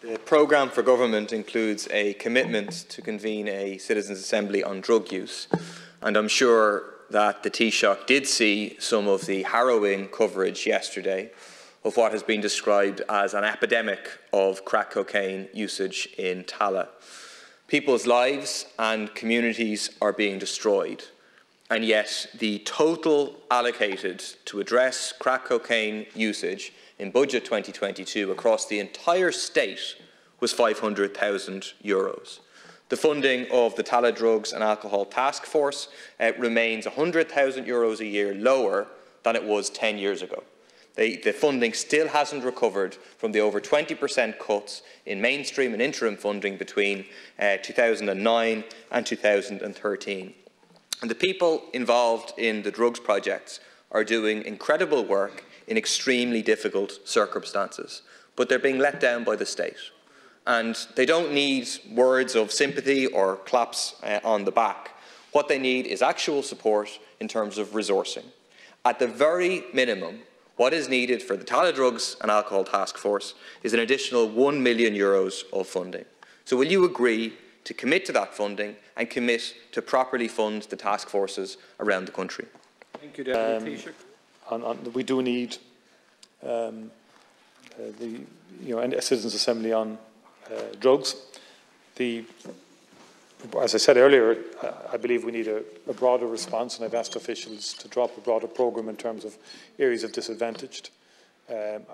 The programme for government includes a commitment to convene a citizens' assembly on drug use, and I'm sure that the Taoiseach did see some of the harrowing coverage yesterday of what has been described as an epidemic of crack cocaine usage in Tallaght. People's lives and communities are being destroyed, and yet the total allocated to address crack cocaine usage in Budget 2022 across the entire state was €500,000. The funding of the Tallaght Drugs and Alcohol Task Force remains €100,000 a year lower than it was 10 years ago. The funding still hasn't recovered from the over 20% cuts in mainstream and interim funding between 2009 and 2013. And the people involved in the drugs projects are doing incredible work in extremely difficult circumstances, but they're being let down by the state. And they don't need words of sympathy or claps on the back. What they need is actual support in terms of resourcing. At the very minimum, what is needed for the Tallaght Drugs and Alcohol Task Force is an additional €1 million of funding. So will you agree to commit to that funding and commit to properly fund the task forces around the country? Thank you, Deputy Taoiseach. We do need a citizens' assembly on drugs. As I said earlier, I believe we need a broader response, and I've asked officials to drop a broader programme in terms of areas of disadvantaged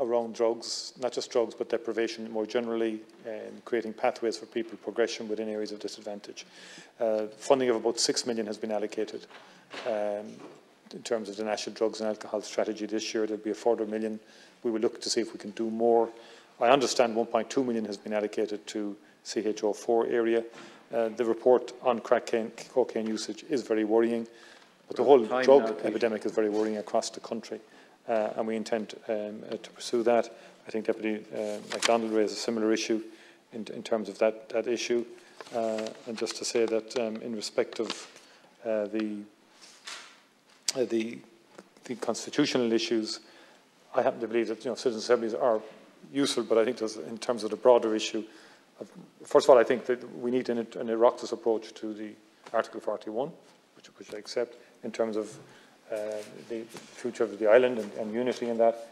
around drugs, not just drugs, but deprivation more generally, creating pathways for people, progression within areas of disadvantage. Funding of about €6 million has been allocated in terms of the National Drugs and Alcohol Strategy this year. There will be a further $1 million. We will look to see if we can do more. I understand $1.2 million has been allocated to CHO4 area. The report on crack cocaine usage is very worrying, but the whole drug epidemic is very worrying across the country, and we intend to pursue that. I think Deputy MacDonald raised a similar issue in terms of that issue, and just to say that in respect of the constitutional issues, I happen to believe that citizen assemblies are useful, but I think in terms of the broader issue, first of all, I think that we need an Oireachtas approach to the Article 41, which I accept, in terms of the future of the island and unity in that.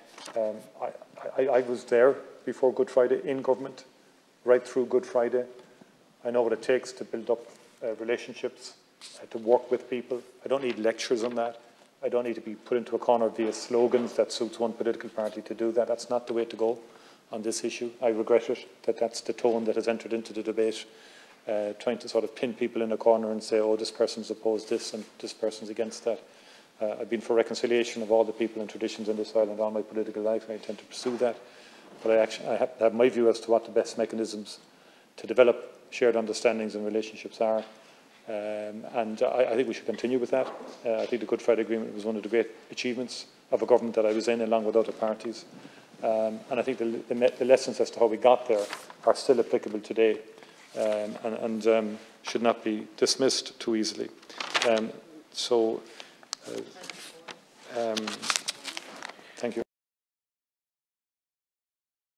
I was there before Good Friday in government, right through Good Friday. I know what it takes to build up relationships, to work with people. I don't need lectures on that. I don't need to be put into a corner via slogans that suits one political party to do that. That's not the way to go on this issue. I regret it, that's the tone that has entered into the debate, trying to sort of pin people in a corner and say, oh, this person's opposed this and this person's against that. I've been for reconciliation of all the people and traditions in this island all my political life, and I intend to pursue that. But I have my view as to what the best mechanisms to develop shared understandings and relationships are. And I think we should continue with that. I think the Good Friday Agreement was one of the great achievements of a government that I was in, along with other parties. And I think the lessons as to how we got there are still applicable today, and should not be dismissed too easily.